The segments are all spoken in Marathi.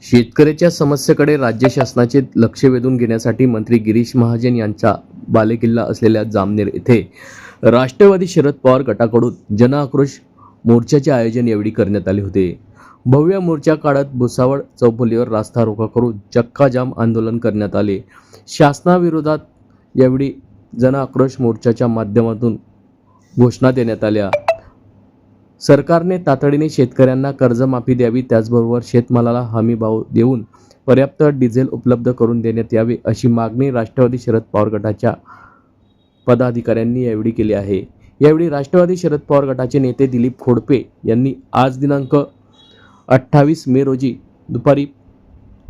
शेतकऱ्याच्या समस्येकडे राज्य शासनाचे लक्ष वेधून घेण्यासाठी मंत्री गिरीश महाजन यांचा बालेकिल्ला असलेल्या जामनेर येथे राष्ट्रवादी शरद पवार गटाकडून जनआक्रोश मोर्चाचे आयोजन यावेळी करण्यात आले होते। भव्य मोर्चा काढत भुसावळ चौफुलीवर रास्ता रोको करून चक्काजाम आंदोलन करण्यात आले। शासनाविरोधात यावेळी जनआक्रोश मोर्चाच्या माध्यमातून घोषणा देण्यात आल्या। सरकारने तातडीने शेतकऱ्यांना कर्जमाफी द्यावी, त्याचबरोबर शेतमालाला हमी भाव देऊन पर्याप्त डिझेल उपलब्ध करून देण्यात यावे अशी मागणी राष्ट्रवादी शरद पवार गटाच्या पदाधिकाऱ्यांनी यावेळी केली आहे। यावेळी राष्ट्रवादी शरद पवार गटाचे नेते दिलीप खोडपे यांनी आज दिनांक 28 मे रोजी दुपारी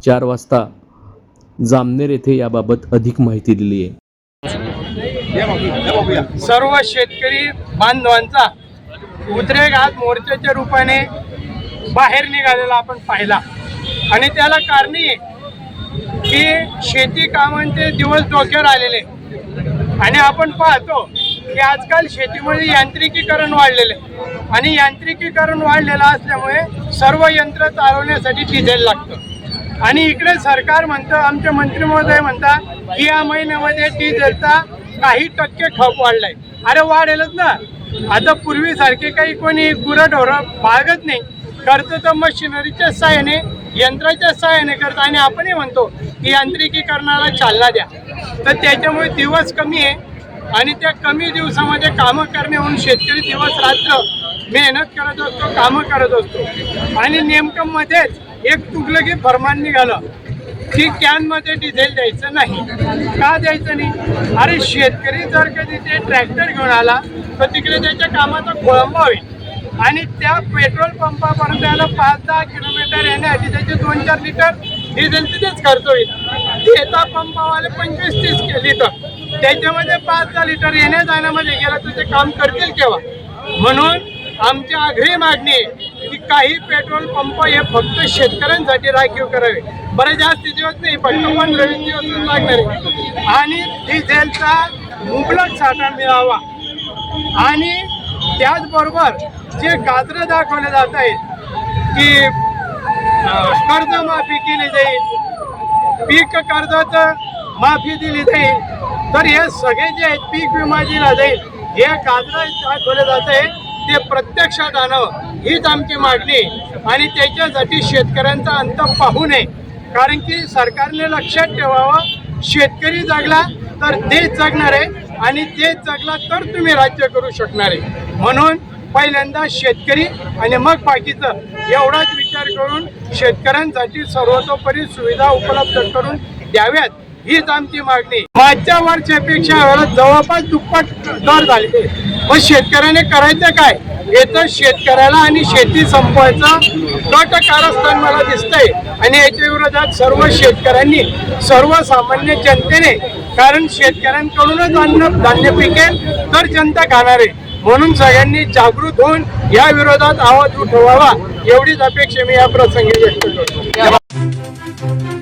4 वाजता जामनेर येथे याबाबत अधिक माहिती दिली आहे। सर्व शेतकरी बांधवांचा उद्रेक मोर्चाच्या रूपाने बाहेर निघालेला आपण पाहिला आणि त्याला कारणे की शेती कामांचे दिवस डोक्यावर आलेले आणि आपण पाहतो की आजकाल शेतीमध्ये यांत्रिकीकरण वाढलेले आणि यांत्रिकीकरण वाढलेलं असल्यामुळे सर्व यंत्र चालवण्यासाठी डिझेल लागतं आणि इकडे सरकार म्हणतं, आमचे मंत्री महोदय म्हणतात की या महिन्यामध्ये डिझेलचा काही टक्के खप वाढलाय। अरे वाढेलच ना, आता पूर्वीसारखे काही कोणी गुरंढोरं बाळगत नाही, करतं तर मशिनरीच्या सहाय्याने यंत्राच्या सहाय्याने करतं आणि आपणही म्हणतो की यांत्रिकीकरणाला चालना द्या। तर त्याच्यामुळे दिवस कमी आहे आणि त्या कमी दिवसामध्ये कामं करणे म्हणून शेतकरी दिवस रात्र मेहनत करत असतो, कामं करत असतो आणि नेमकं मध्येच एक तुगलकी फरमान निघालं की कॅनमध्ये डिझेल द्यायचं नाही। का द्यायचं नाही? अरे शेतकरी जर कधी ते ट्रॅक्टर घेऊन आला तर तिकडे त्याच्या कामाचा खोळंबा होईल आणि त्या पेट्रोल पंपापर्यंत त्याला 5-10 किलोमीटर येण्यासाठी त्याचे 2-4 लिटर डिझेल तिथेच खर्च होईल। येता पंपावाले 25-30 लिटर, त्याच्यामध्ये 5-10 लिटर येण्या जाण्यामध्ये गेलं तर ते काम करतील केव्हा? म्हणून आमची आग्रही मागणी आहे की काही पेट्रोल पंप हे फक्त शेतकऱ्यांसाठी राखीव करावे। बरे जास्त दिवस नाही, फक्त 15-20 दिवस लागणार आहे आणि डिझेलचा मुबलक साठा मिळावा आणि त्याचबरोबर जे गाजरं दाखवले जात आहेत की कर्जमाफी केली जाईल, पीक कर्जाचं माफी दिली जाईल, तर हे सगळे जे आहेत पीक विमा दिला जाईल, हे गाजरं दाखवले जात आहे ते प्रत्यक्षात आणावं हीच आमची मागणी आणि त्याच्यासाठी शेतकऱ्यांचा अंत पाहू नये। कारण की सरकारने लक्षात ठेवावं, शेतकरी जगला तर देश जगणार आहे आणि देश जगला तर तुम्ही राज्य करू शकणार आहे। म्हणून पहिल्यांदा शेतकरी आणि मग बाकीचं एवढाच विचार करून शेतकऱ्यांसाठी सर्वतोपरी सुविधा उपलब्ध करून द्याव्यात हीच आमची मागणी। मागच्या वर्षापेक्षा जवळपास दुप्पट दर झाले, मग शेतकऱ्याने करायचं काय? याचं शेतकऱ्याला आणि शेती संपवायचं कट कारस्थान मला दिसतंय आणि याच्या विरोधात सर्व शेतकऱ्यांनी, सर्वसामान्य जनतेने, कारण शेतकऱ्यांकडूनच धान्य पिकेल तर जनता खाणार आहे, म्हणून सगळ्यांनी जागृत होऊन या विरोधात आवाज उठवावा एवढीच अपेक्षा मी या प्रसंगी व्यक्त करतो।